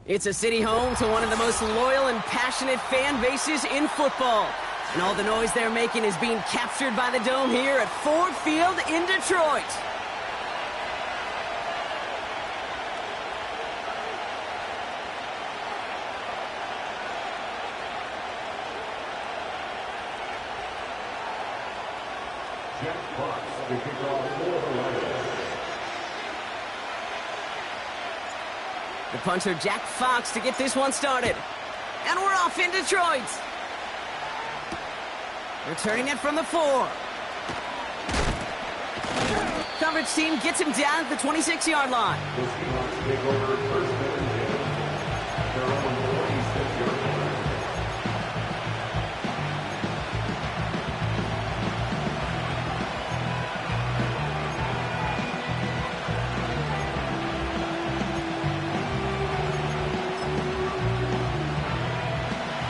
It's a city home to one of the most loyal and passionate fan bases in football. And all the noise they're making is being captured by the Dome here at Ford Field in Detroit. The punter, Jack Fox, to get this one started. And we're off in Detroit. Returning it from the 4. Coverage team gets him down at the 26-yard line. The Seahawks take over first and 10. Their own 26-yard line.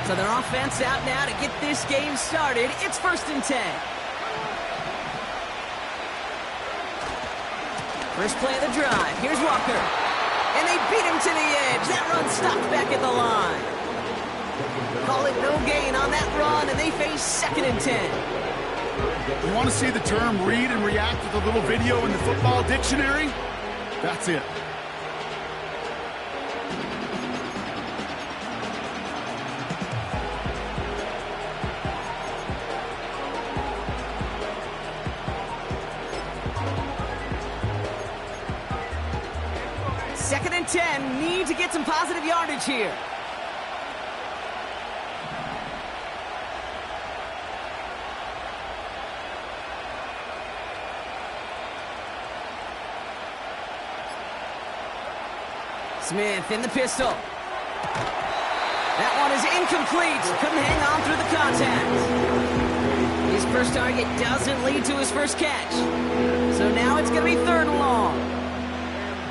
So their offense out now to get this game started. It's first and 10. First play of the drive. Here's Walker. And they beat him to the edge. That run stopped back at the line. Call it no gain on that run, and they face second and 10. You want to see the term read and react with a little video in the football dictionary? That's it. Second and 10, need to get some positive yardage here. Smith in the pistol. That one is incomplete. Couldn't hang on through the contact. His first target doesn't lead to his first catch. So now it's going to be third and long.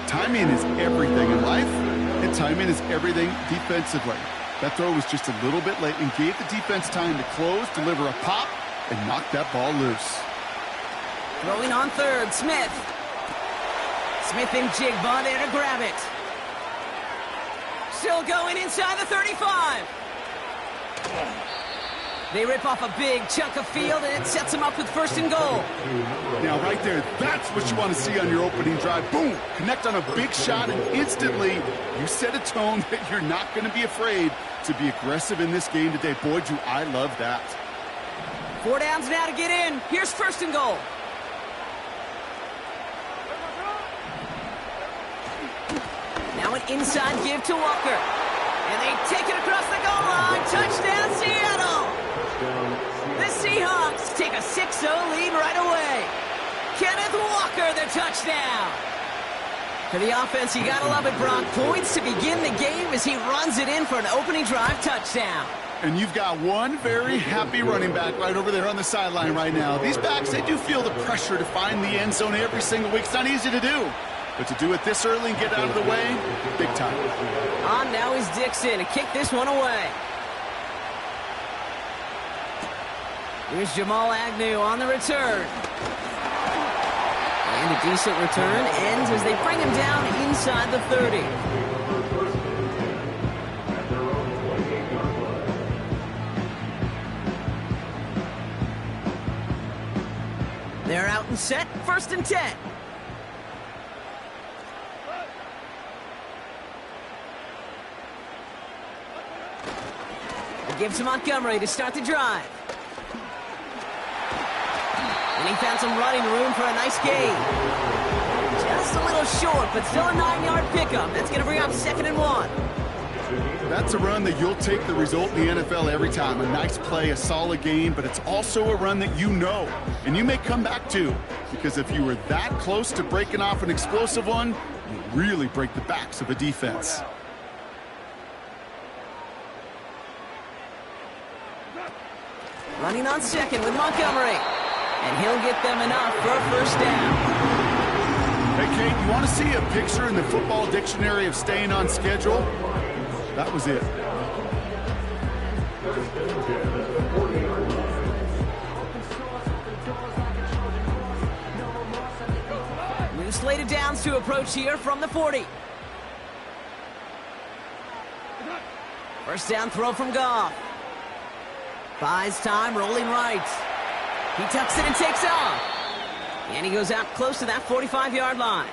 Timing is everything in life, and timing is everything defensively. That throw was just a little bit late and gave the defense time to close, deliver a pop, and knock that ball loose. Throwing on third, Smith. Smith and Jigba there to grab it. Still going inside the 35. They rip off a big chunk of field, and it sets them up with first and goal. Now, right there, that's what you want to see on your opening drive. Boom! Connect on a big shot, and instantly, you set a tone that you're not going to be afraid to be aggressive in this game today. Boy, do I love that. 4 downs now to get in. Here's first and goal. Now an inside give to Walker. And they take it across the goal line. Touchdown, Seattle! The Seahawks take a 6-0 lead right away. Kenneth Walker, the touchdown. For the offense, you gotta love it, Brock. Points to begin the game as he runs it in for an opening drive touchdown. And you've got one very happy running back right over there on the sideline right now. These backs, they do feel the pressure to find the end zone every single week. It's not easy to do. But to do it this early and get out of the way, big time. On now is Dixon to kick this one away. Here's Jamal Agnew on the return. And a decent return ends as they bring him down inside the 30. They're out and set, first and 10. Gives to Montgomery to start the drive. And he found some running room for a nice gain. Just a little short, but still a 9-yard pickup. That's going to bring up second and 1. That's a run that you'll take the result in the NFL every time. A nice play, a solid game, but it's also a run that you know, and you may come back to. Because if you were that close to breaking off an explosive one, you really break the backs of a defense. Running on second with Montgomery. And he'll get them enough for a first down. Hey, Kate, you want to see a picture in the football dictionary of staying on schedule? That was it. New slated downs to approach here from the 40. First down throw from Goff. Buys time, rolling right. He tucks it and takes off. And he goes out close to that 45-yard line.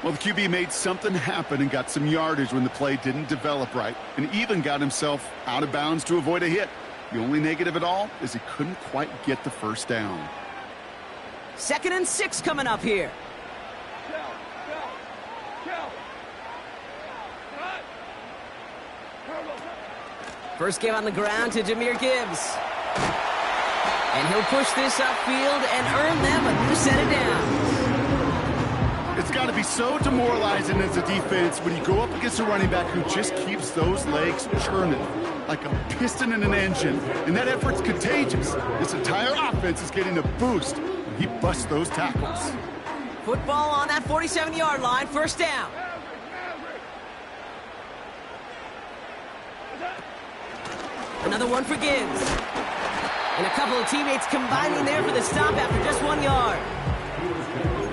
Well, the QB made something happen and got some yardage when the play didn't develop right, and even got himself out of bounds to avoid a hit. The only negative at all is he couldn't quite get the first down. 2nd and 6 coming up here. First game on the ground to Jahmyr Gibbs. And he'll push this upfield and earn them a new set of downs. It's got to be so demoralizing as a defense when you go up against a running back who just keeps those legs churning like a piston in an engine. And that effort's contagious. This entire offense is getting a boost when he busts those tackles. Football on that 47-yard line, first down. Another one for Gibbs. And a couple of teammates combining there for the stop after just 1 yard.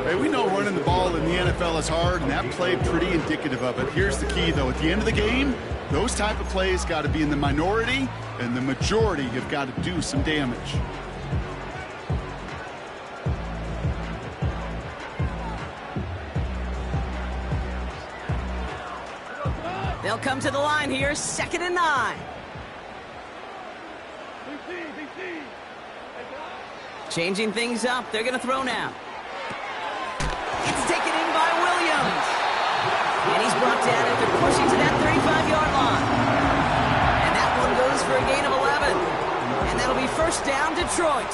Hey, we know running the ball in the NFL is hard, and that play pretty indicative of it. Here's the key, though. At the end of the game, those type of plays got to be in the minority, and the majority have got to do some damage. They'll come to the line here, 2nd and 9. Changing things up. They're going to throw now. It's taken in by Williams. And he's brought down after pushing to that 35-yard line. And that one goes for a gain of 11. And that'll be first down, Detroit.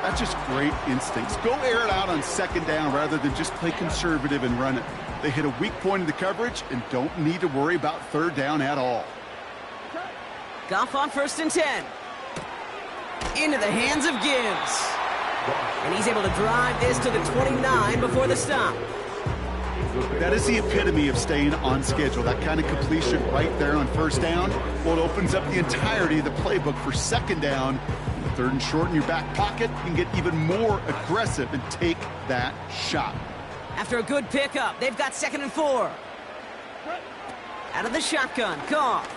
That's just great instincts. Go air it out on 2nd down rather than just play conservative and run it. They hit a weak point in the coverage and don't need to worry about 3rd down at all. Goff on 1st and 10. Into the hands of Gibbs. And he's able to drive this to the 29 before the stop. That is the epitome of staying on schedule. That kind of completion right there on 1st down. Well, it opens up the entirety of the playbook for 2nd down. 3rd and short in your back pocket, you can get even more aggressive and take that shot. After a good pickup, they've got 2nd and 4. Out of the shotgun, Goff.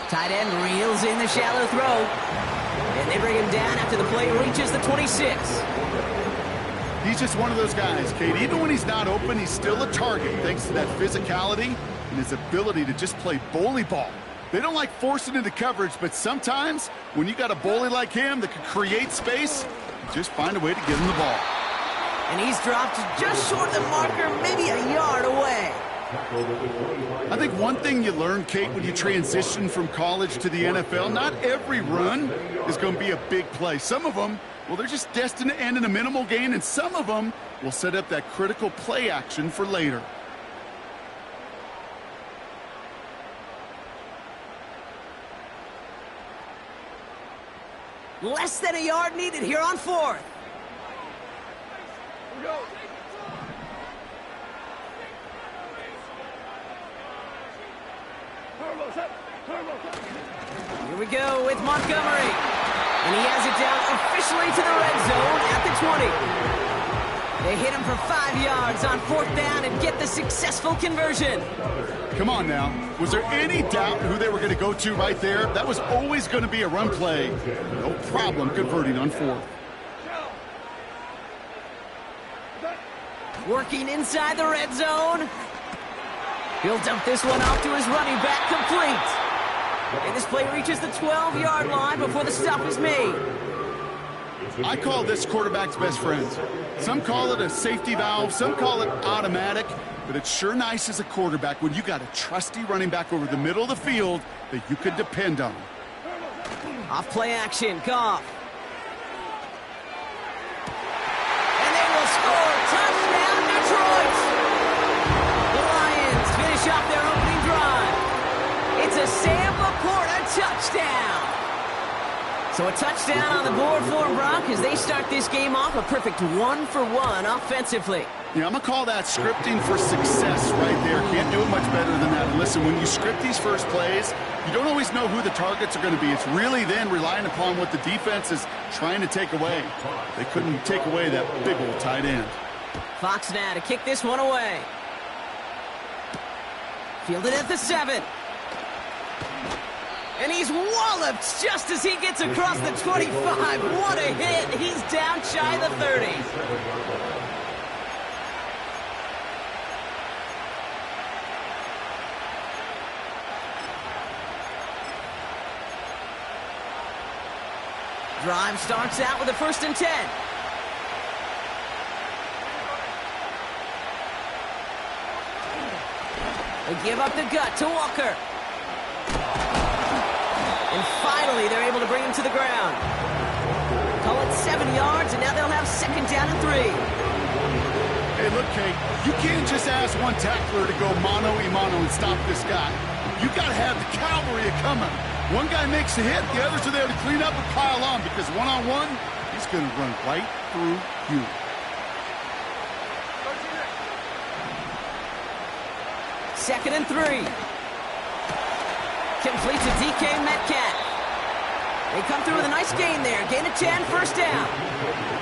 Tight end reels in the shallow throw. And they bring him down after the play reaches the 26. He's just one of those guys, Kate. Even when he's not open, he's still a target thanks to that physicality and his ability to just play bully ball. They don't like forcing into coverage, but sometimes when you got a bully like him that can create space, you just find a way to get him the ball. And he's dropped just short of the marker, maybe a yard away. I think one thing you learn, Kate, when you transition from college to the NFL, not every run is going to be a big play. Some of them, well, they're just destined to end in a minimal gain, and some of them will set up that critical play action for later. Less than a yard needed here on 4th. Here we go with Montgomery. And he has it down officially to the red zone at the 20. They hit him for 5 yards on 4th down and get the successful conversion. Come on now. Was there any doubt who they were going to go to right there? That was always going to be a run play. No problem converting on 4th. Working inside the red zone. He'll dump this one off to his running back, complete. And this play reaches the 12-yard line before the stop is made. I call this quarterback's best friend. Some call it a safety valve, some call it automatic, but it's sure nice as a quarterback when you got a trusty running back over the middle of the field that you can depend on. Off play action, Goff. And they will score. Touchdown, Detroit. The Lions finish off their opening drive. It's a Sam Laporta touchdown. So a touchdown on the board for Brock as they start this game off a perfect 1-for-1 offensively. Yeah, I'm going to call that scripting for success right there. Can't do it much better than that. And listen, when you script these first plays, you don't always know who the targets are going to be. It's really then relying upon what the defense is trying to take away. They couldn't take away that big old tight end. Fox now to kick this one away. Fielded at the 7. And he's walloped just as he gets across the 25. What a hit. He's down shy of the 30. Drive starts out with a 1st and 10. They give up the gut to Walker. And finally, they're able to bring him to the ground. Call it 7 yards, and now they'll have 2nd down and 3. Hey, look, Kate, you can't just ask one tackler to go mano-a-mano and stop this guy. You got to have the cavalry coming. One guy makes a hit, the others are there to clean up and pile on, because one-on-one, he's going to run right through you. Second and 3. Complete to DK Metcalf. They come through with a nice gain there. Gain of 10, 1st down.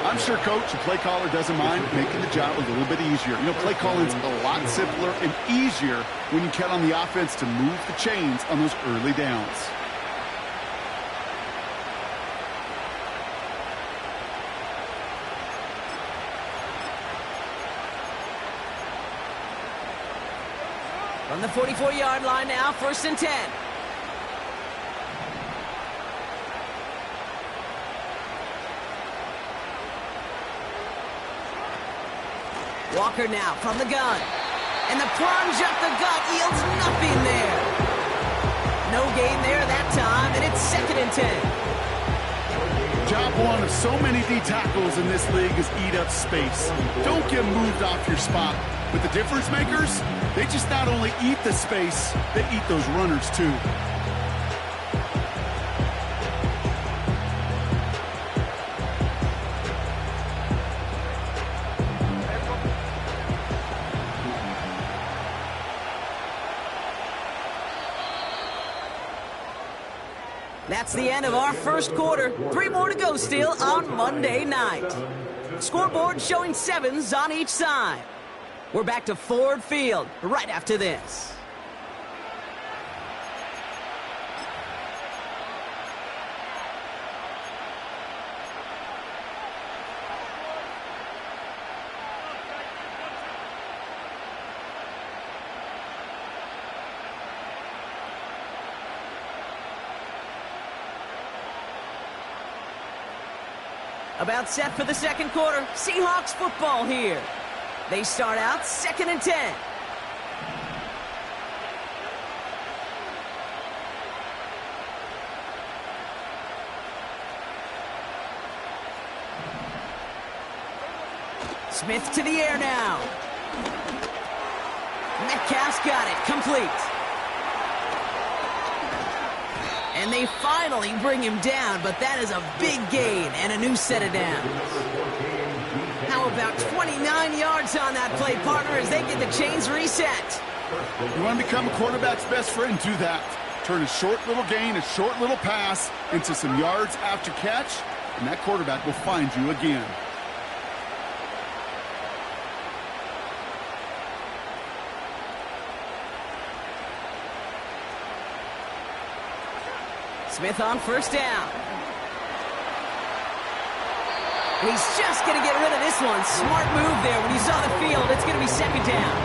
I'm sure, Coach, the play caller doesn't mind making the job a little bit easier. You know, play calling's a lot simpler and easier when you count on the offense to move the chains on those early downs. From the 44-yard line now, 1st and 10. Walker now from the gun. And the plunge up the gut yields nothing there. No gain there that time, and it's 2nd and 10. Job one of so many D tackles in this league is eat up space. Don't get moved off your spot. But the difference makers, they just not only eat the space, they eat those runners too. That's the end of our 1st quarter. 3 more to go still on Monday night. Scoreboard showing 7s on each side. We're back to Ford Field right after this. About set for the 2nd quarter. Seahawks football here. They start out 2nd and 10. Smith to the air now. Metcalf's got it. Complete. And they finally bring him down, but that is a big gain and a new set of downs. How about 29 yards on that play, partner, as they get the chains reset? You want to become a quarterback's best friend, do that. Turn a short little gain, a short little pass into some yards after catch, and that quarterback will find you again. Smith on 1st down. He's just going to get rid of this one. Smart move there when he saw the field. It's going to be 2nd down.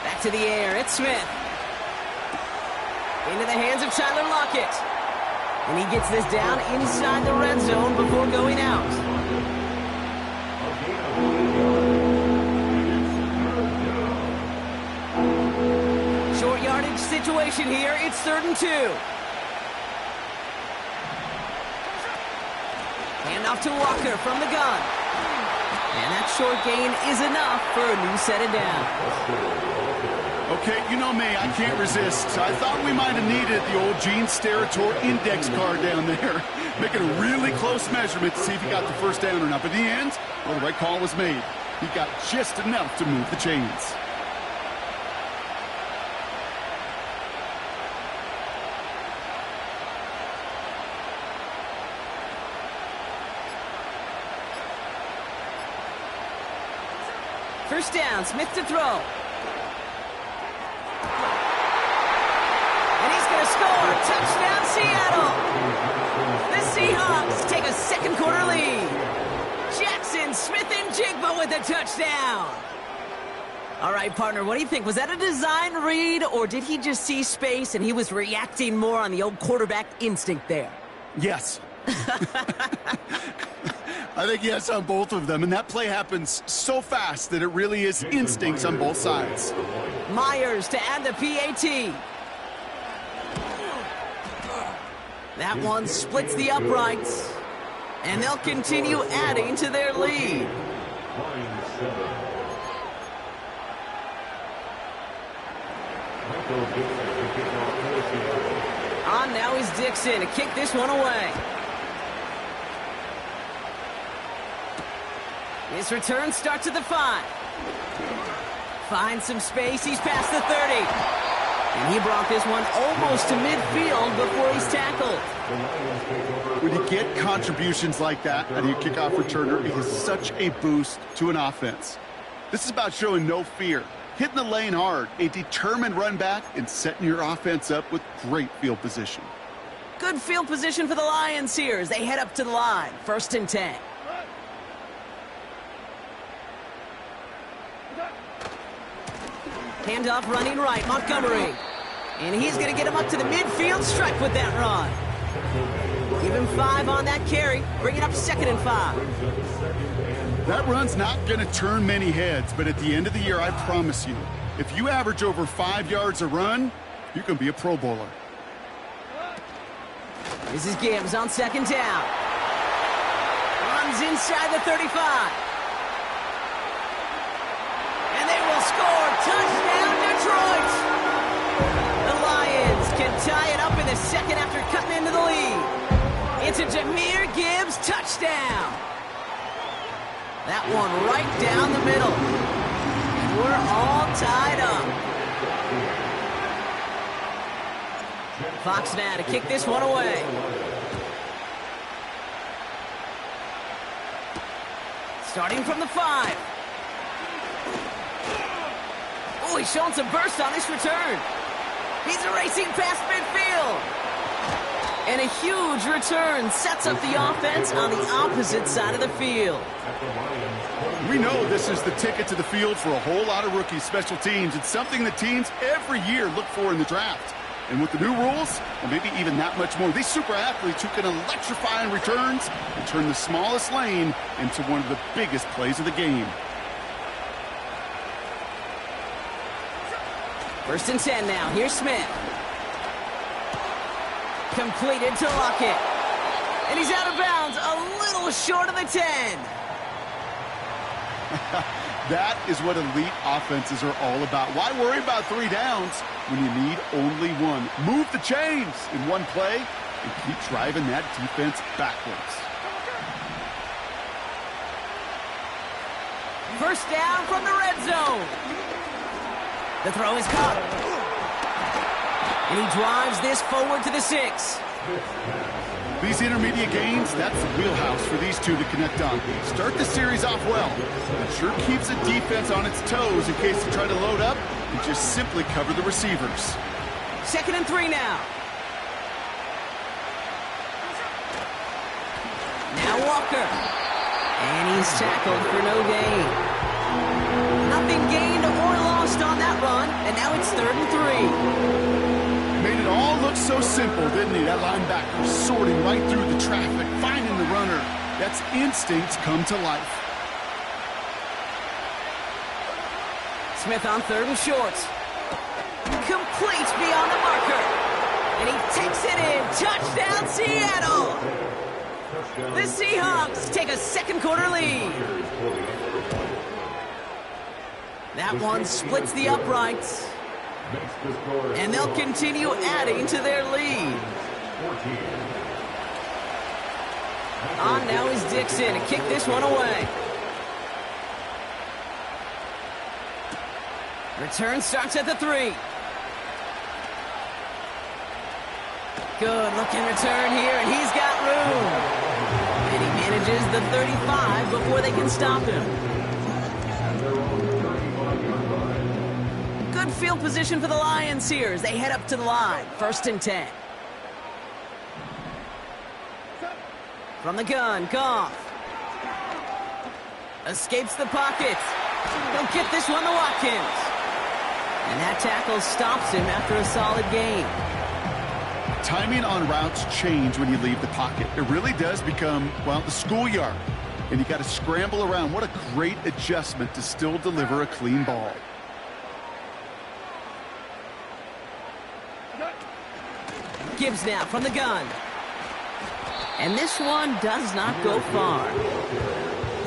Back to the air. It's Smith. Into the hands of Tyler Lockett. And he gets this down inside the red zone before going out. Short yardage situation here. It's 3rd and 2. Handoff to Walker from the gun. And that short gain is enough for a new set of downs. Okay, you know me, I can't resist. So I thought we might have needed the old Gene Steratore index card down there. Making a really close measurement to see if he got the 1st down or not. But in the end, well, the right call was made. He got just enough to move the chains. First down, Smith to throw. And he's going to score. Touchdown, Seattle. The Seahawks take a second quarter lead. Jackson, Smith, and Jigba with a touchdown. All right, partner, what do you think? Was that a design read, or did he just see space and he was reacting more on the old quarterback instinct there? Yes. I think yes on both of them, and that play happens so fast that it really is instincts on both sides. Myers to add the PAT. That one splits the uprights, and they'll continue adding to their lead. On now is Dixon to kick this one away. His return starts at the 5. Finds some space. He's past the 30. And he brought this one almost to midfield before he's tackled. When you get contributions like that out of your kickoff returner, it is such a boost to an offense. This is about showing no fear, hitting the lane hard, a determined run back, and setting your offense up with great field position. Good field position for the Lions here as they head up to the line. 1st and 10. Handoff running right, Montgomery. And he's going to get him up to the midfield stripe with that run. Give him 5 on that carry. Bring it up 2nd and 5. That run's not going to turn many heads, but at the end of the year, I promise you, if you average over 5 yards a run, you can be a Pro Bowler. This is Gibbs on 2nd down. Runs inside the 35. And they will score. Touchdown, Detroit! The Lions can tie it up in the 2nd after cutting into the lead. It's a Jahmyr Gibbs touchdown. That one right down the middle. And we're all tied up. Fox now to kick this one away. Starting from the 5. Oh, he's showing some burst on this return. He's racing past midfield. And a huge return sets up the offense on the opposite side of the field. We know this is the ticket to the field for a whole lot of rookie special teams. It's something that teams every year look for in the draft. And with the new rules, and maybe even that much more, these super athletes who can electrify in returns and turn the smallest lane into one of the biggest plays of the game. 1st and 10 now. Here's Smith. Completed to Lockett. And he's out of bounds, a little short of the 10. That is what elite offenses are all about. Why worry about 3 downs when you need only 1? Move the chains in one play and keep driving that defense backwards. 1st down from the red zone. The throw is caught. And he drives this forward to the 6. These intermediate gains, that's the wheelhouse for these two to connect on. Start the series off well. It sure keeps the defense on its toes in case they try to load up and just simply cover the receivers. 2nd and 3 now. Now Walker. And he's tackled for no gain. Nothing gained or lost on that run, and now it's 3rd and 3. Made it all look so simple, didn't he? That linebacker sorting right through the traffic, finding the runner. That's instincts come to life. Smith on 3rd and short. Complete beyond the marker. And he takes it in. Touchdown, Seattle! The Seahawks take a 2nd quarter lead. That one splits the uprights. And they'll continue adding to their lead. On now is Dixon to kick this one away. Return starts at the 3. Good looking return here, and he's got room. And he manages the 35 before they can stop him. Good field position for the Lions here as they head up to the line. 1st and 10. From the gun, Goff. Escapes the pocket. He'll get this one to Watkins. And that tackle stops him after a solid gain. Timing on routes change when you leave the pocket. It really does become, well, the schoolyard. And you got to scramble around. What a great adjustment to still deliver a clean ball. Gibbs now from the gun. And this one does not go far.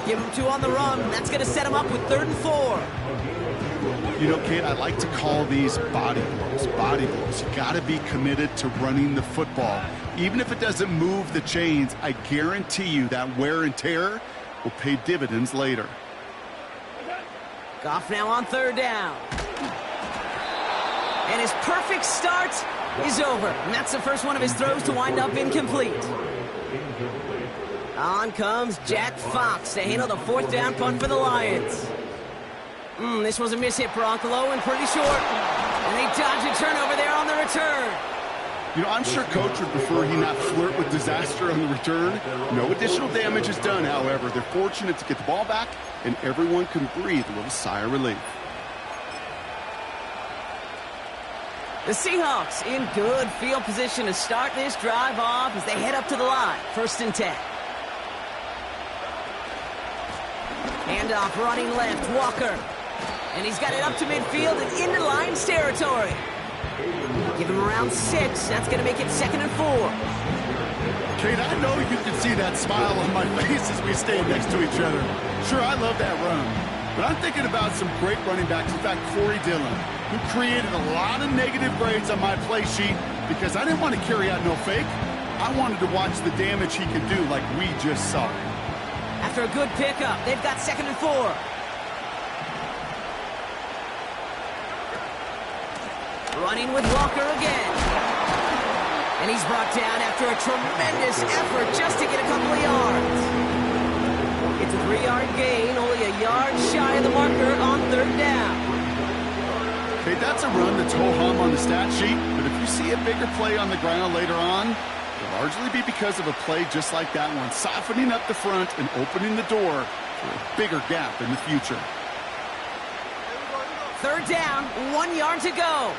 Give him 2 on the run. That's going to set him up with 3rd and 4. You know, Kate, I like to call these body blows. Body blows. You got to be committed to running the football. Even if it doesn't move the chains, I guarantee you that wear and tear will pay dividends later. Goff now on 3rd down. And his perfect start is over. And that's the first one of his throws to wind up incomplete. On comes Jack Fox to handle the 4th down punt for the Lions. This was a miss-hit for Uncle Owen, pretty short. And they dodge a turnover there on the return. You know, I'm sure Coach would prefer he not flirt with disaster on the return. No additional damage is done, however. They're fortunate to get the ball back, and everyone can breathe a little sigh of relief. The Seahawks in good field position to start this drive off as they head up to the line. 1st and 10. Handoff running left, Walker. And he's got it up to midfield and into Lions territory. Give him around 6. That's going to make it 2nd and 4. Kate, I know you can see that smile on my face as we stand next to each other. Sure, I love that run. But I'm thinking about some great running backs. In fact, Corey Dillon, who created a lot of negative grades on my play sheet because I didn't want to carry out no fake. I wanted to watch the damage he could do like we just saw. After a good pickup, they've got 2nd and 4. Running with Walker again. And he's brought down after a tremendous effort just to get a couple of yards. It's a 3-yard gain, only a yard shy of the marker on 3rd down. Okay, that's a run that's ho-hum on the stat sheet, but if you see a bigger play on the ground later on, it'll largely be because of a play just like that one, softening up the front and opening the door for a bigger gap in the future. 3rd down, 1 yard to go.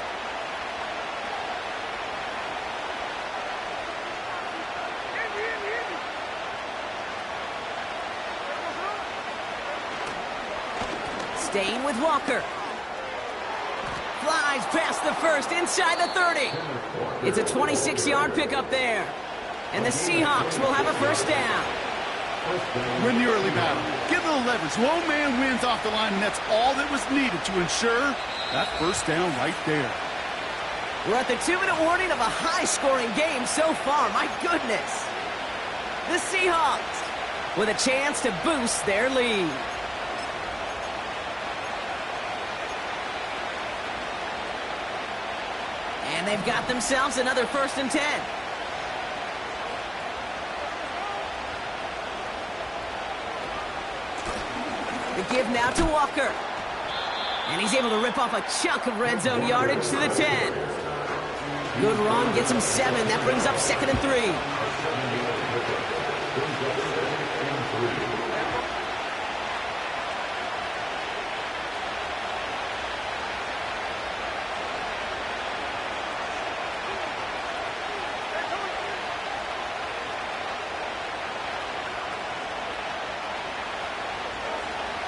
Staying with Walker. Flies past the 1st, inside the 30. It's a 26-yard pickup there. And the Seahawks will have a 1st down. Win the early battle. Get a little leverage. Low man wins off the line, and that's all that was needed to ensure that 1st down right there. We're at the 2-minute warning of a high-scoring game so far. My goodness. The Seahawks with a chance to boost their lead. And they've got themselves another 1st and 10. The give now to Walker. And he's able to rip off a chunk of red zone yardage to the 10. Good run, gets him 7. That brings up 2nd and 3.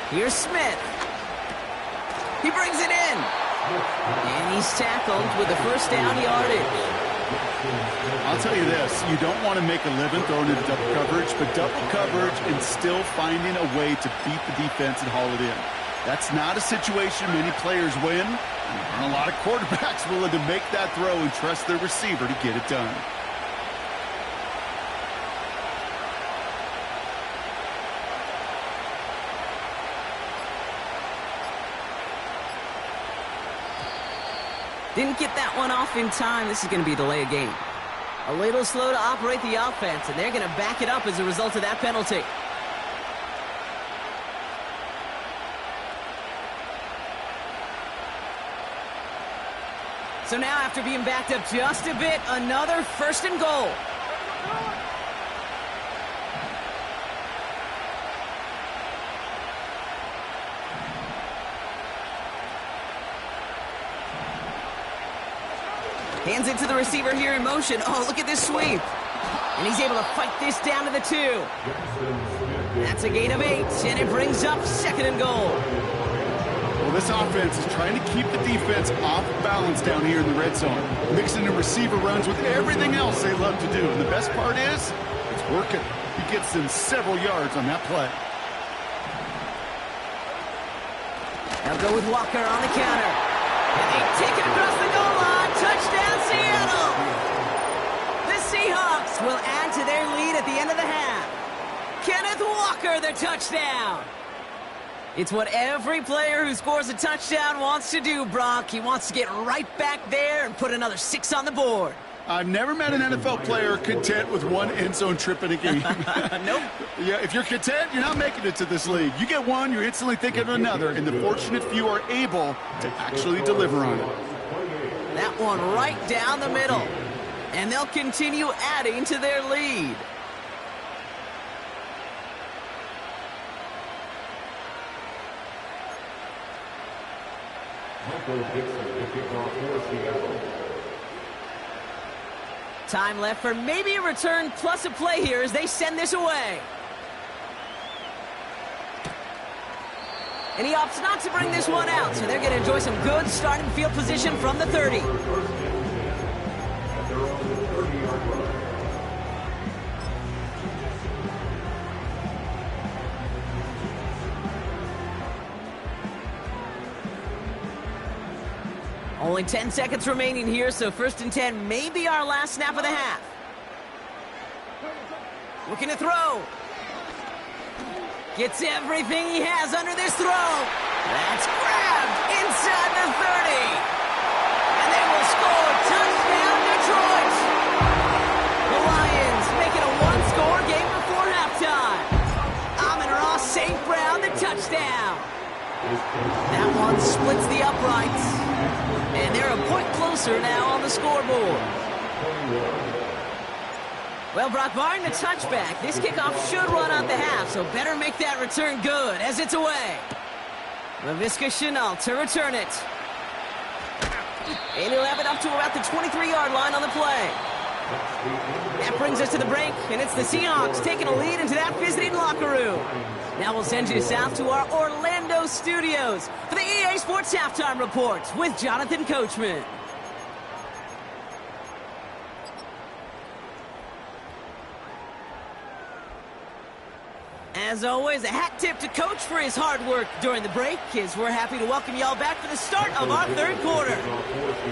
Here's Smith. He brings it in. And he's tackled with the 1st down yardage. I'll tell you this, you don't want to make a living throwing into double coverage, but double coverage and still finding a way to beat the defense and haul it in. That's not a situation many players win, and there aren't a lot of quarterbacks willing to make that throw and trust their receiver to get it done. Didn't get that one off in time. This is going to be a delay of game. A little slow to operate the offense, and they're going to back it up as a result of that penalty. So now, after being backed up just a bit, another 1st and goal. Hands it to the receiver here in motion. Oh, look at this sweep. And he's able to fight this down to the 2. That's a gain of 8, and it brings up 2nd and goal. Well, this offense is trying to keep the defense off balance down here in the red zone, mixing in receiver runs with everything else they love to do. And the best part is, it's working. He gets them several yards on that play. They'll go with Walker on the counter. And they take it across the goal line. Touchdown, Seattle! The Seahawks will add to their lead at the end of the half. Kenneth Walker, the touchdown. It's what every player who scores a touchdown wants to do, Brock. He wants to get right back there and put another 6 on the board. I've never met an NFL player content with one end zone trip in a game. Nope. Yeah, if you're content, you're not making it to this league. You get one, you're instantly thinking of another, and the fortunate few are able to actually deliver on it. That one right down the middle. And they'll continue adding to their lead. Time left for maybe a return plus a play here as they send this away. And he opts not to bring this one out, so they're going to enjoy some good starting field position from the 30. Only 10 seconds remaining here, so 1st and 10 may be our last snap of the half. Looking to throw. Gets everything he has under this throw. That's grabbed inside the 30. And they will score. Touchdown, Detroit. The Lions make it a one-score game before halftime. Amon-Ra St. Brown, the touchdown. That one splits the uprights. And they're a point closer now on the scoreboard. Well, Brock, barring the touchback, this kickoff should run out the half, so better make that return good as it's away. Laviska Shenault to return it. And he'll have it up to about the 23-yard line on the play. That brings us to the break, and it's the Seahawks taking a lead into that visiting locker room. Now we'll send you south to our Orlando studios for the EA Sports Halftime Report with Jonathan Coachman. As always, a hat tip to Coach for his hard work during the break, as we're happy to welcome y'all back for the start of our 3rd quarter.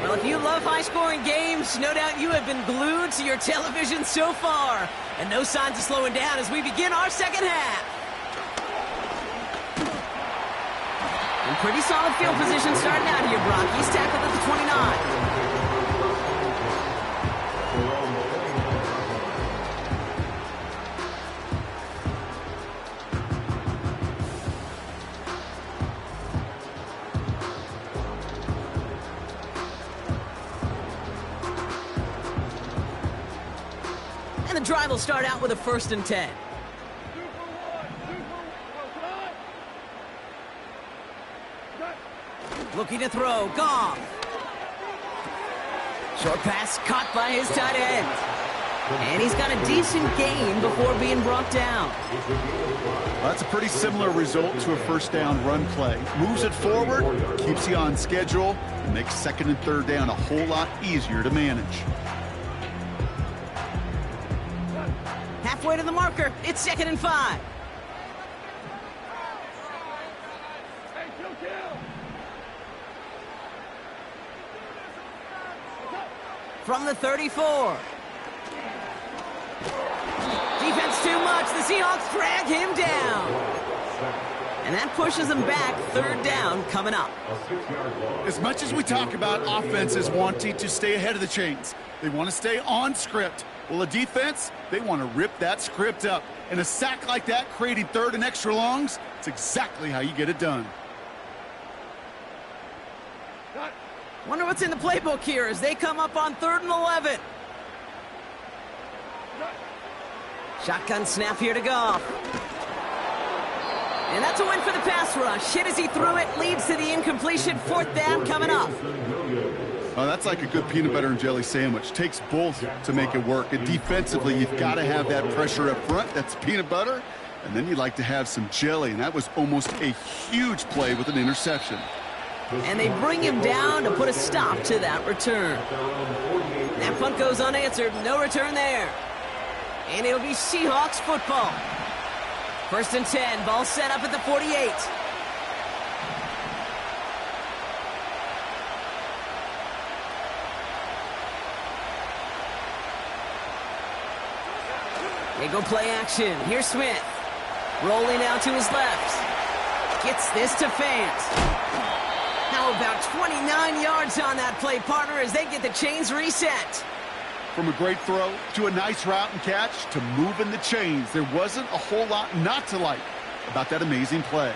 Well, if you love high-scoring games, no doubt you have been glued to your television so far. And no signs of slowing down as we begin our 2nd half. And pretty solid field position starting out here, Brock. He's tackled at the 29. And the drive will start out with a 1st and 10. Looking to throw, Goff. Short pass caught by his tight end. And he's got a decent gain before being brought down. Well, that's a pretty similar result to a 1st down run play. Moves it forward, keeps you on schedule, and makes 2nd and 3rd down a whole lot easier to manage. Halfway to the marker, it's 2nd and 5. From the 34. Defense too much. The Seahawks drag him down. And that pushes them back. 3rd down coming up. As much as we talk about offenses wanting to stay ahead of the chains, they want to stay on script. Well, a defense, they want to rip that script up. And a sack like that, creating 3rd and extra longs, it's exactly how you get it done. Wonder what's in the playbook here as they come up on 3rd and 11. Shotgun snap here to Goff. And that's a win for the pass rush. Hit as he threw it, leads to the incompletion. 4th down coming up. Oh, that's like a good peanut butter and jelly sandwich. Takes both to make it work. And defensively, you've got to have that pressure up front. That's peanut butter. And then you like to have some jelly. And that was almost a huge play with an interception. And they bring him down to put a stop to that return. That punt goes unanswered. No return there. And it'll be Seahawks football. 1st and 10. Ball set up at the 48. They go play action. Here's Smith. Rolling out to his left. Gets this to Fant. How about 29 yards on that play, partner, as they get the chains reset. From a great throw to a nice route and catch to moving the chains. There wasn't a whole lot not to like about that amazing play.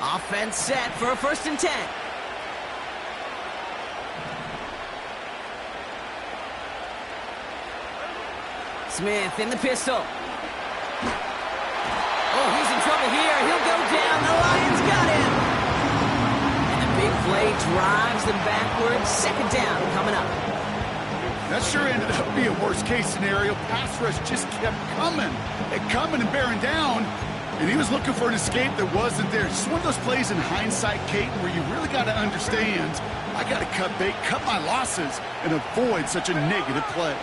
Offense set for a 1st and 10. Smith in the pistol. Oh, he's in trouble here. He'll go down. The Lions got him. And the big play drives them backwards. 2nd down coming up. That sure ended up being a worst-case scenario. Pass rush just kept coming and bearing down. And he was looking for an escape that wasn't there. Just one of those plays in hindsight, Caton, where you really got to understand, I got to cut bait, cut my losses, and avoid such a negative play.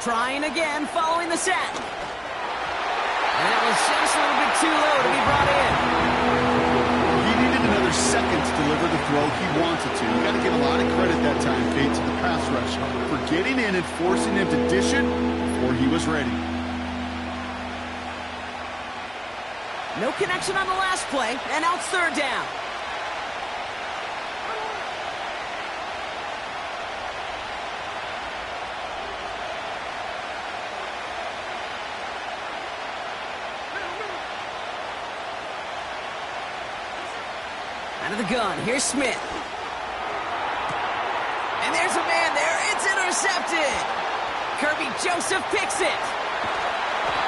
Trying again, following the set. And that was just a little bit too low to be brought in. He needed another second to deliver the throw he wanted to. You got to give a lot of credit that time, Kate, to the pass rush for getting in and forcing him to dish it before he was ready. No connection on the last play, and now it's 3rd down. Out of the gun, here's Smith. And there's a man there, it's intercepted. Kirby Joseph picks it.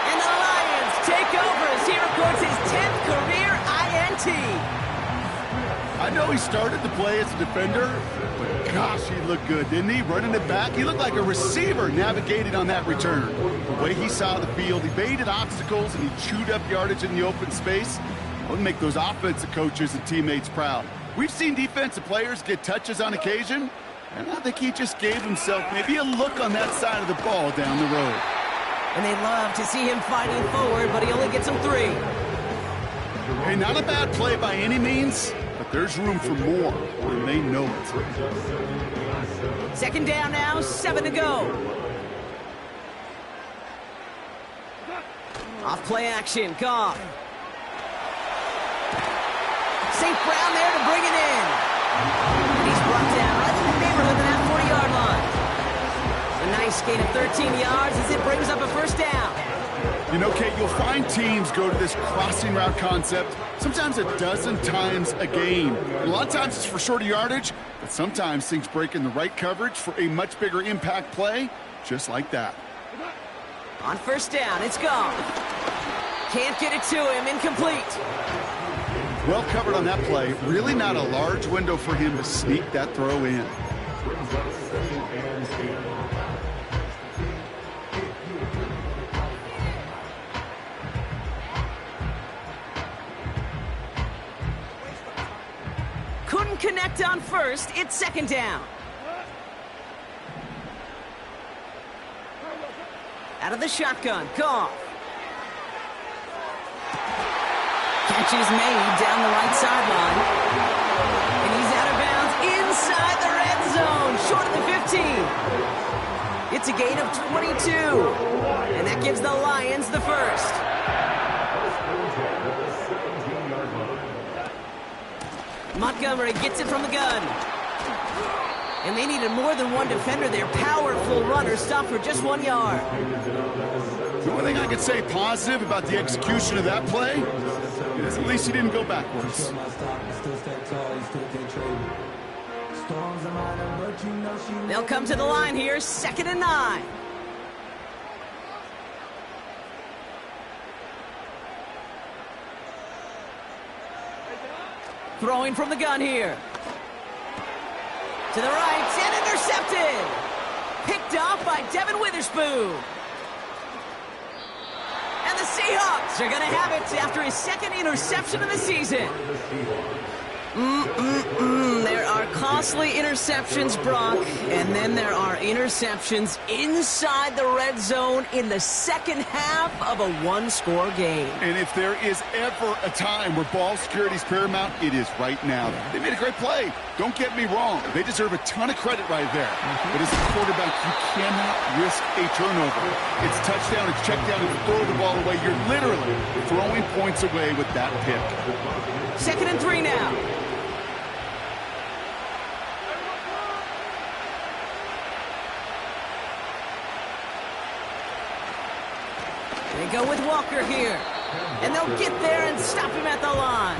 And the Lions take over as he records his 10th career INT. I know he started to play as a defender, but gosh, he looked good, didn't he? Running it back, he looked like a receiver navigating on that return. The way he saw the field, he baited obstacles and he chewed up yardage in the open space. That would make those offensive coaches and teammates proud. We've seen defensive players get touches on occasion, and I think he just gave himself maybe a look on that side of the ball down the road. And they love to see him fighting forward, but he only gets them 3. Hey, not a bad play by any means, but there's room for more, and they know it. 2nd down now, 7 to go. Off play action, Goff. St. Brown there to bring it in. And he's brought down right in the neighborhood of that 40-yard line. A nice gain of 13 yards as it brings up a 1st down. You know, Kate, you'll find teams go to this crossing route concept sometimes a dozen times a game. And a lot of times it's for shorter yardage, but sometimes things break in the right coverage for a much bigger impact play, just like that. On 1st down, it's gone. Can't get it to him, incomplete. Well covered on that play. Really not a large window for him to sneak that throw in. Couldn't connect on 1st. It's 2nd down. Out of the shotgun, Goff. Catch is made down the right sideline. And he's out of bounds inside the red zone, short of the 15. It's a gain of 22. And that gives the Lions the 1st. Montgomery gets it from the gun. And they needed more than one defender. Their powerful runner stopped for just 1 yard. The only thing I could say positive about the execution of that play is at least he didn't go backwards. They'll come to the line here, 2nd and 9. Throwing from the gun here. To the right, and intercepted. Picked off by Devin Witherspoon. And the Seahawks are going to have it after his 2nd interception of the season. There are costly interceptions, Brock, and then there are interceptions inside the red zone in the second half of a one-score game. And if there is ever a time where ball security is paramount, it is right now. They made a great play. Don't get me wrong. They deserve a ton of credit right there. But as a quarterback, you cannot risk a turnover. It's touchdown, it's check down, and throw the ball away. You're literally throwing points away with that pick. 2nd and 3 now. They go with Walker here. And they'll get there and stop him at the line.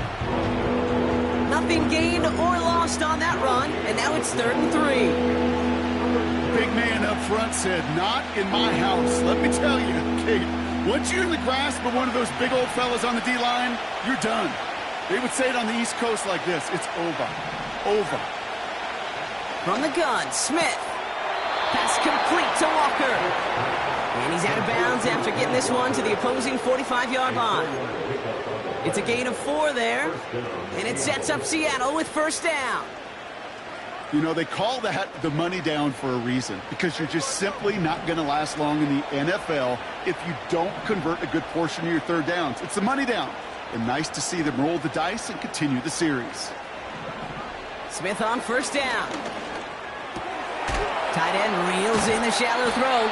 Nothing gained or lost on that run. And now it's 3rd and 3. Big man up front said, not in my house. Let me tell you, Kate, once you're in the grasp of one of those big old fellas on the D-line, you're done. They would say it on the East Coast like this. It's over. Over. From the gun, Smith. Pass complete to Walker. And he's out of bounds after getting this one to the opposing 45-yard line. It's a gain of 4 there. And it sets up Seattle with 1st down. You know, they call that the money down for a reason, because you're just simply not going to last long in the NFL if you don't convert a good portion of your 3rd downs. It's the money down. And nice to see them roll the dice and continue the series. Smith on 1st down. Tight end reels in the shallow throw.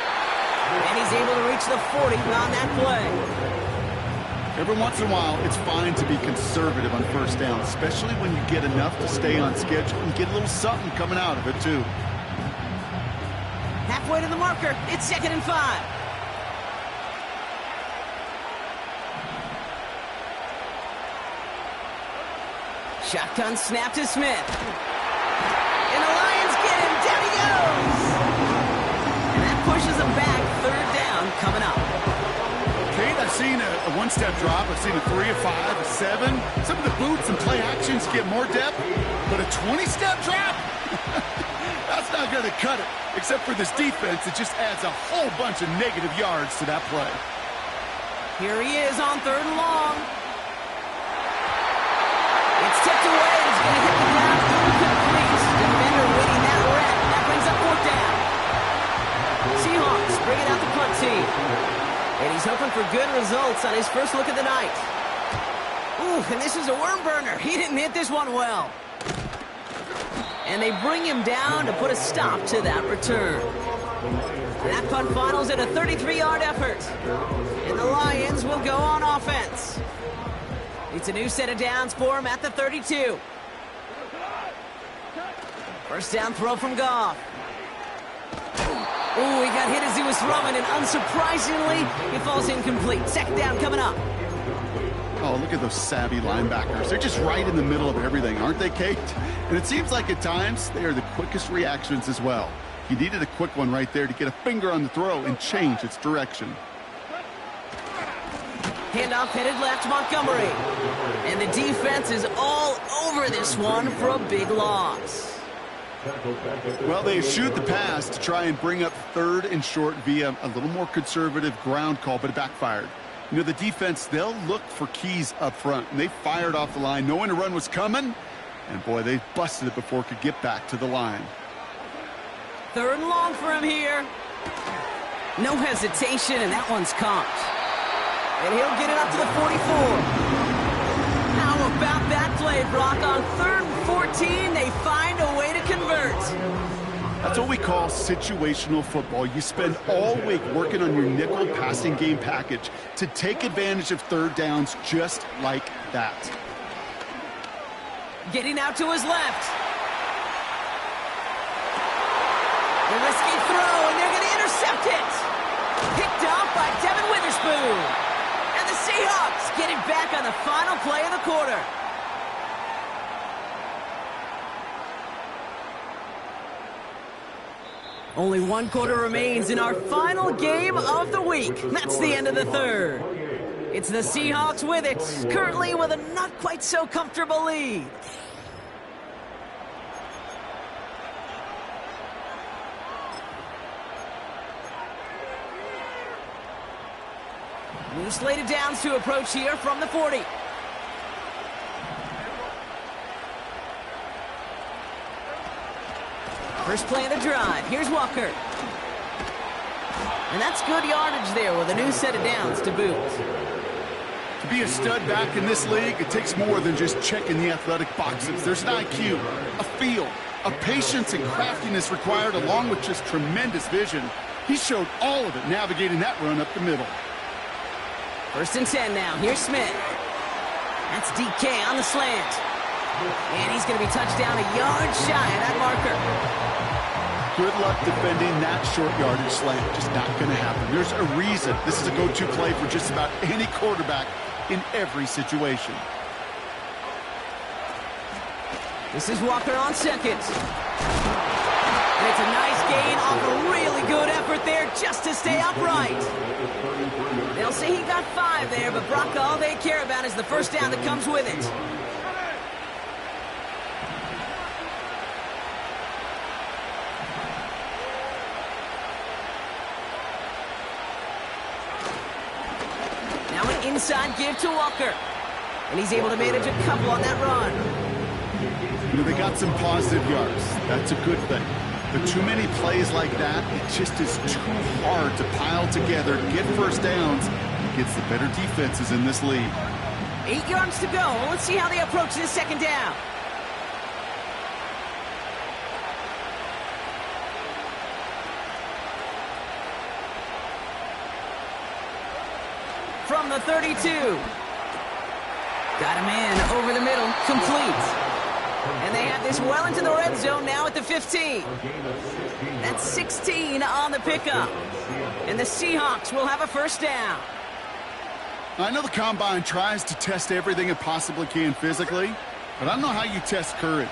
And he's able to reach the 40 on that play. Every once in a while, it's fine to be conservative on 1st down, especially when you get enough to stay on schedule and get a little something coming out of it, too. Halfway to the marker, it's 2nd and 5. Shotgun snap to Smith. And the Lions get him. Down he goes. And that pushes him back. 3rd down coming up. Kate, I've seen a one-step drop. I've seen a 3, a 5, a 7. Some of the boots and play actions get more depth. But a 20-step drop? That's not going to cut it. Except for this defense, it just adds a whole bunch of negative yards to that play. Here he is on 3rd and long. It's tipped away. He's going to hit the ground. Incomplete. Defender winning that rep. That brings up 4th down. Seahawks bringing out the punt team. And he's hoping for good results on his first look of the night. Ooh, and this is a worm burner. He didn't hit this one well. And they bring him down to put a stop to that return. And that punt finals at a 33-yard effort. And the Lions will go on offense. It's a new set of downs for him at the 32. 1st down throw from Goff. Ooh, he got hit as he was throwing, and unsurprisingly, he falls incomplete. 2nd down coming up. Oh, look at those savvy linebackers. They're just right in the middle of everything, aren't they, Kate? And it seems like at times they are the quickest reactions as well. He needed a quick one right there to get a finger on the throw and change its direction. Handoff headed left, Montgomery. And the defense is all over this one for a big loss. Well, they eschewed the pass to try and bring up 3rd and short via a little more conservative ground call, but it backfired. You know, the defense, they'll look for keys up front, and they fired off the line knowing a run was coming, and boy, they busted it before it could get back to the line. 3rd and long for him here. No hesitation, and that one's caught. And he'll get it up to the 44. How about that play, Brock? On 3rd and 14, they find a way to convert. That's what we call situational football. You spend all week working on your nickel passing game package to take advantage of 3rd downs just like that. Getting out to his left. The risky throw, and they're going to intercept it. Picked off by Devin Witherspoon. And the Seahawks get it back on the final play of the quarter. Only one quarter remains in our final game of the week. That's the end of the third. It's the Seahawks with it, currently with a not quite so comfortable lead. New slated downs to approach here from the 40. First play of the drive. Here's Walker. And that's good yardage there with a new set of downs to boot. To be a stud back in this league, it takes more than just checking the athletic boxes. There's an IQ, a feel, a patience and craftiness required along with just tremendous vision. He showed all of it navigating that run up the middle. First and 10 now. Here's Smith. That's DK on the slant. And he's going to be touched down a yard shy of that marker. Good luck defending that short yardage slant. Just not going to happen. There's a reason this is a go-to play for just about any quarterback in every situation. This is Walker on second. And it's a nice gain off a really good effort there just to stay upright. They'll say he got 5 there, but Brock, all they care about is the first down that comes with it. Now an inside give to Walker. And he's able to manage a couple on that run. You know, they got some positive yards. That's a good thing. But too many plays like that, it just is too hard to pile together, get first downs against the better defenses in this league. 8 yards to go. Let's see how they approach this second down. From the 32. Got him in over the middle. Complete. And they have this well into the red zone now at the 15. That's 16 on the pickup. And the Seahawks will have a first down. I know the Combine tries to test everything it possibly can physically, but I don't know how you test courage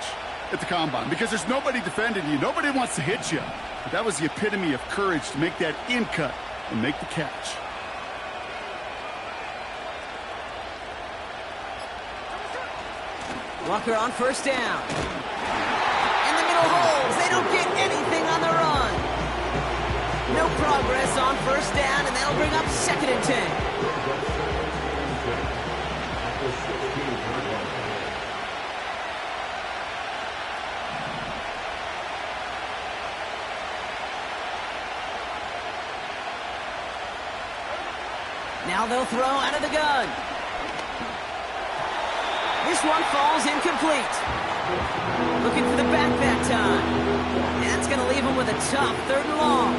at the Combine because there's nobody defending you. Nobody wants to hit you. But that was the epitome of courage to make that in cut and make the catch. Walker on first down. In the middle holes. They don't get anything on the run. No progress on first down, and that'll bring up second and 10. Now they'll throw out of the gun. This one falls incomplete. Looking for the back that time. And that's going to leave him with a tough 3rd and long.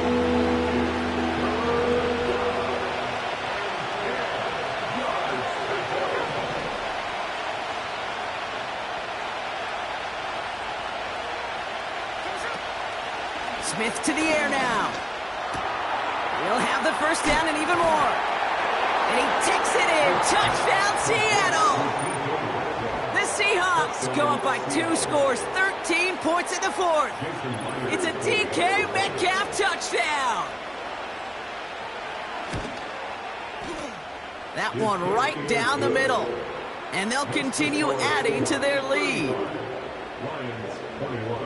Smith to the air now. He'll have the first down and even more. And he takes it in. Touchdown, Seattle! Seahawks go up by 2 scores, 13 points in the 4th. It's a DK Metcalf touchdown. That one right down the middle. And they'll continue adding to their lead. Lions 21.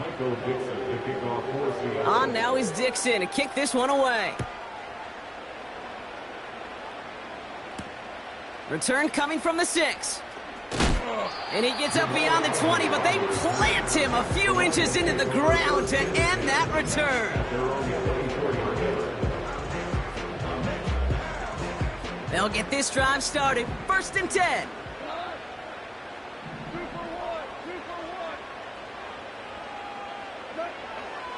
Michael Dixon to kick off for Seattle. On now is Dixon to kick this one away. Return coming from the 6. And he gets up beyond the 20, but they plant him a few inches into the ground to end that return. They'll get this drive started. 1st and 10.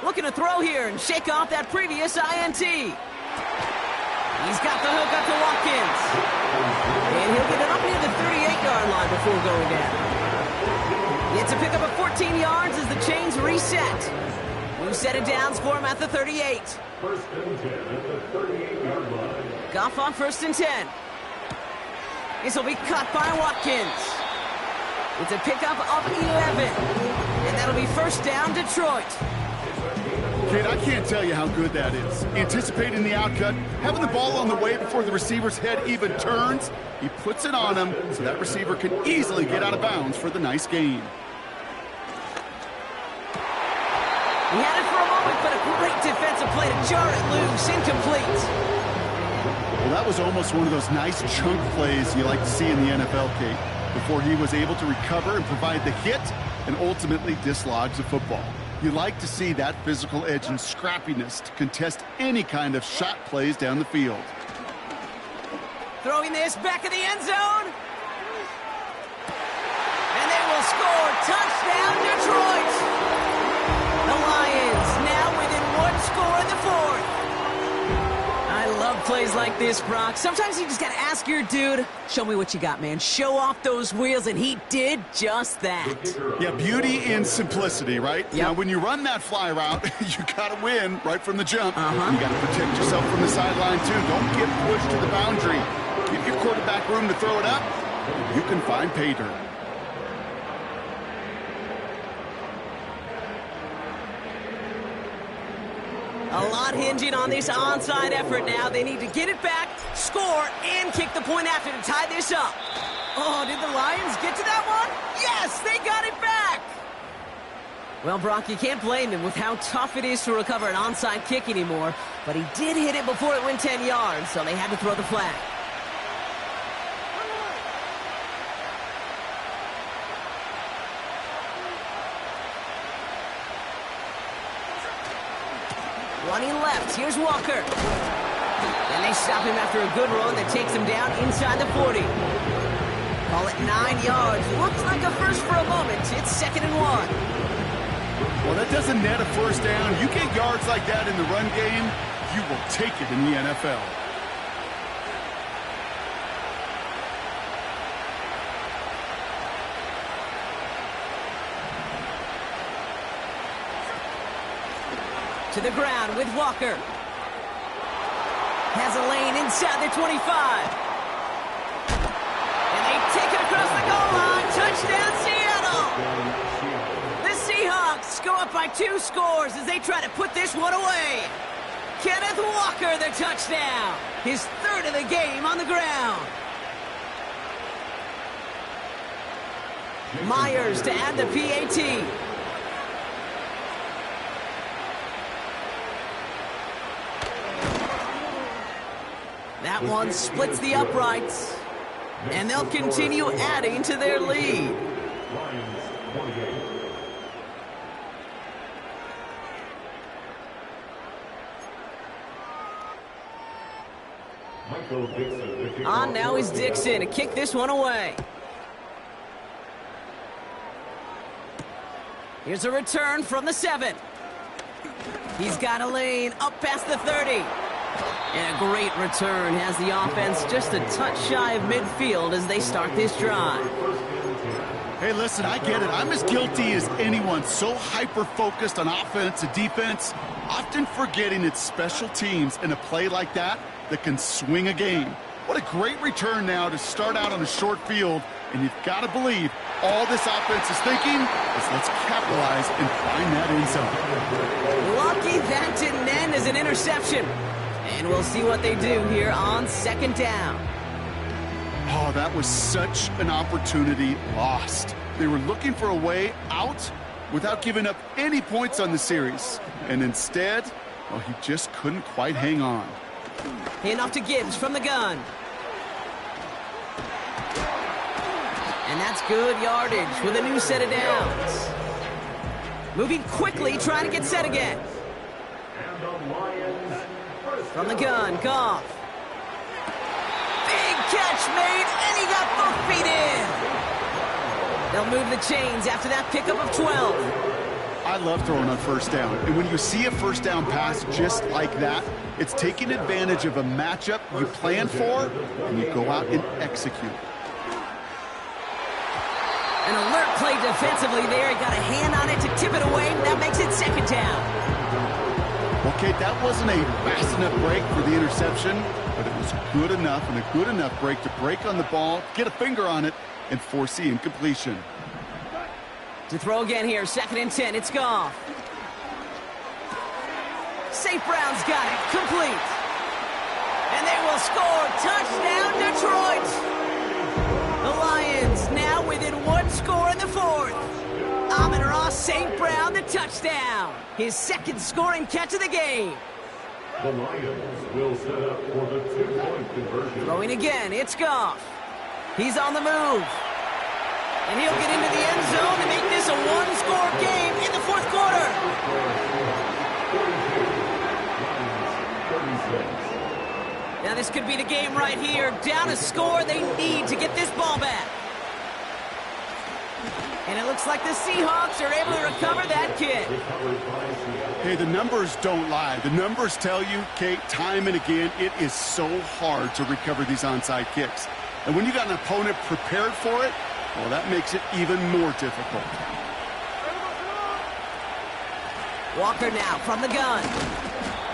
Looking to throw here and shake off that previous INT. He's got the hook up to Watkins. And he'll get it up near the 38-yard line before going down. It's a pickup of 14 yards as the chains reset. We'll set it down for him at the 38. First and 10 at the 38-yard line. Goff on 1st and 10. This will be cut by Watkins. It's a pickup of 11. And that'll be first down, Detroit. Kid, I can't tell you how good that is. Anticipating the outcut, having the ball on the way before the receiver's head even turns. He puts it on him so that receiver can easily get out of bounds for the nice gain. He had it for a moment, but a great defensive play to jar it loose. Incomplete. Well, that was almost one of those nice chunk plays you like to see in the NFL, Kate, before he was able to recover and provide the hit and ultimately dislodge the football. You like to see that physical edge and scrappiness to contest any kind of shot plays down the field. Throwing this back in the end zone. And they will score. Touchdown, Detroit. The Lions now within one score in the fourth. I love plays like this, Brock. Sometimes you just got to ask your dude, show me what you got, man. Show off those wheels, and he did just that. Yeah, beauty in simplicity, right? Yep. Now, when you run that fly route, you got to win right from the jump. You got to protect yourself from the sideline, too. Don't get pushed to the boundary. Give your quarterback room to throw it up. You can find pay dirt. A lot hinging on this onside effort now. They need to get it back, score, and kick the point after to tie this up. Oh, did the Lions get to that one? Yes, they got it back. Well, Brock, you can't blame him with how tough it is to recover an onside kick anymore. But he did hit it before it went 10 yards, so they had to throw the flag. Running left, here's Walker. And they stop him after a good run that takes him down inside the 40. Call it 9 yards. Looks like a first for a moment. It's 2nd and 1. Well, that doesn't net a first down. You get yards like that in the run game, you will take it in the NFL. To the ground with Walker. Has a lane inside the 25. And they take it across the goal line. Touchdown, Seattle. The Seahawks go up by 2 scores as they try to put this one away. Kenneth Walker, the touchdown. His 3rd of the game on the ground. Myers to add the PAT. That one splits the uprights, and they'll continue adding to their lead. Lions 28. Michael Dixon. On now is Dixon to kick this one away. Here's a return from the 7. He's got a lane up past the 30. And a great return has the offense just a touch shy of midfield as they start this drive. Hey, listen, I get it. I'm as guilty as anyone. So hyper-focused on offense and defense, often forgetting it's special teams in a play like that can swing a game. What a great return now to start out on a short field, and you've got to believe all this offense is thinking is let's capitalize and find that end zone. Lucky that didn't end as an interception. And we'll see what they do here on 2nd down. Oh, that was such an opportunity lost. They were looking for a way out without giving up any points on the series. And instead, well, he just couldn't quite hang on. Hand off to Gibbs from the gun. And that's good yardage with a new set of downs. Moving quickly, trying to get set again. And the Lions. From the gun, Goff. Big catch made, and he got both feet in. They'll move the chains after that pickup of 12. I love throwing on 1st down. And when you see a 1st down pass just like that, it's taking advantage of a matchup you plan for, and you go out and execute. An alert play defensively there. He got a hand on it to tip it away. That makes it second down. Okay, that wasn't a fast enough break for the interception, but it was good enough and a good enough break to break on the ball, get a finger on it, and force the incompletion. To throw again here, 2nd and 10. It's Goff. St. Brown's got it. Complete. And they will score. Touchdown, Detroit. The Lions now within 1 score in the 4th. Amon-Ra St. Brown, the touchdown. His 2nd scoring catch of the game. The Lions will set up for the 2-point conversion. Throwing again, it's Goff. He's on the move. And he'll get into the end zone to make this a 1-score game in the 4th quarter. 36. Now this could be the game right here. Down a score, they need to get this ball back. And it looks like the Seahawks are able to recover that kick. Hey, the numbers don't lie. The numbers tell you, Kate, time and again, it is so hard to recover these onside kicks. And when you got an opponent prepared for it, well, that makes it even more difficult. Walker now from the gun.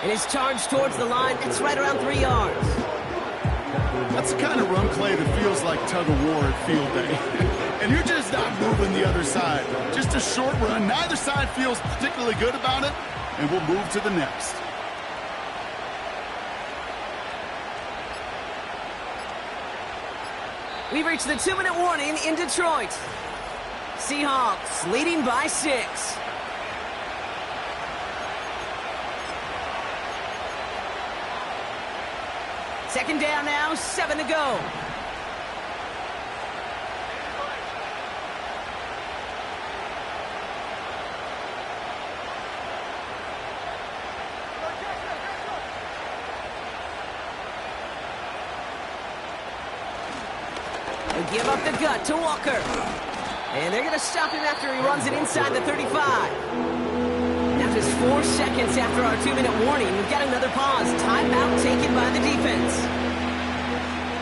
And his charge towards the line. It's right around 3 yards. That's the kind of run play that feels like tug-of-war at field day. And you're just not moving the other side. Just a short run. Neither side feels particularly good about it. And we'll move to the next. We've reached the 2-minute warning in Detroit. Seahawks leading by 6. Second down now, 7 to go. They give up the gut to Walker. And they're going to stop him after he runs it inside the 35. Now just 4 seconds after our 2-minute warning, we've got another pause. Timeout taken by the defense.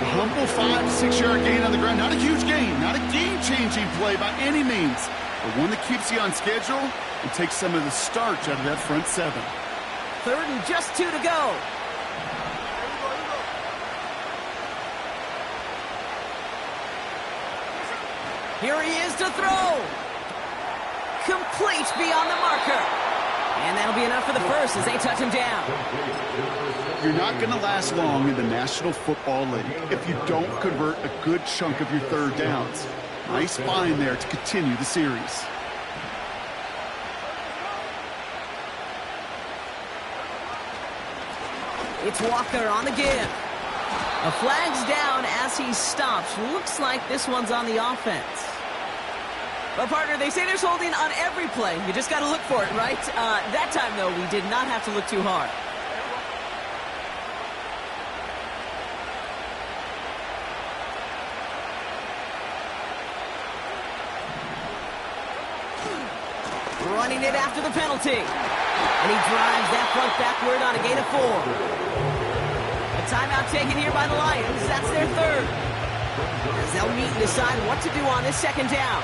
A humble 5-6-yard gain on the ground. Not a huge gain. Not a game-changing play by any means. But one that keeps you on schedule and takes some of the starch out of that front 7. 3rd and just 2 to go. Here he is to throw. Complete beyond the marker. And that'll be enough for the first as they touch him down. You're not going to last long in the National Football League if you don't convert a good chunk of your 3rd downs. Nice find there to continue the series. It's Walker on the give. A flag's down as he stops. Looks like this one's on the offense. Well, partner, they say there's holding on every play. You just got to look for it, right? That time, though, we did not have to look too hard. Running it after the penalty. And he drives that front backward on a gain of 4. A timeout taken here by the Lions. That's their 3rd. As they'll meet and decide what to do on this 2nd down.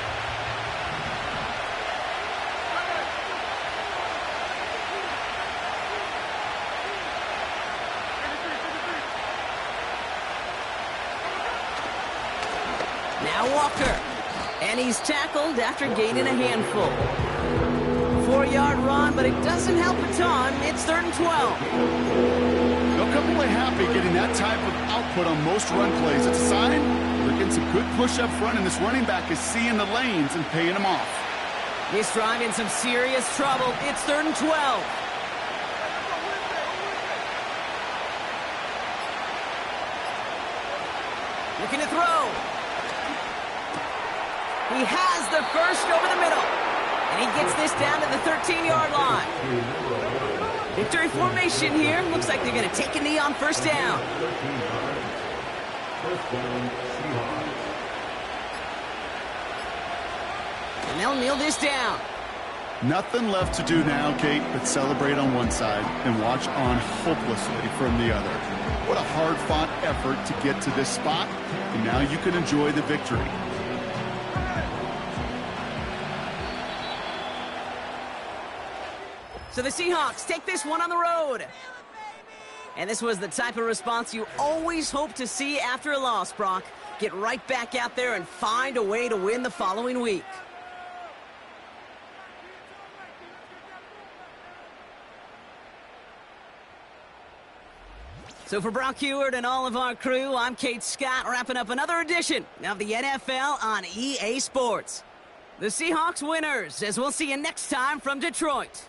Now Walker. And he's tackled after gaining a handful. 4-yard run, but it doesn't help a ton. It's 3rd and 12. They'll come away happy getting that type of output on most run plays. It's a sign they're getting some good push up front, and this running back is seeing the lanes and paying them off. This drive in some serious trouble. It's 3rd and 12. Looking to throw. He has the first over the middle. And he gets this down to the 13-yard line. Victory formation here. Looks like they're going to take a knee on 1st down. And they'll kneel this down. Nothing left to do now, Kate, but celebrate on one side and watch on hopelessly from the other. What a hard-fought effort to get to this spot, and now you can enjoy the victory. So the Seahawks take this one on the road. And this was the type of response you always hope to see after a loss, Brock. Get right back out there and find a way to win the following week. So for Brock Heward and all of our crew, I'm Kate Scott, wrapping up another edition of the NFL on EA Sports. The Seahawks winners, as we'll see you next time from Detroit.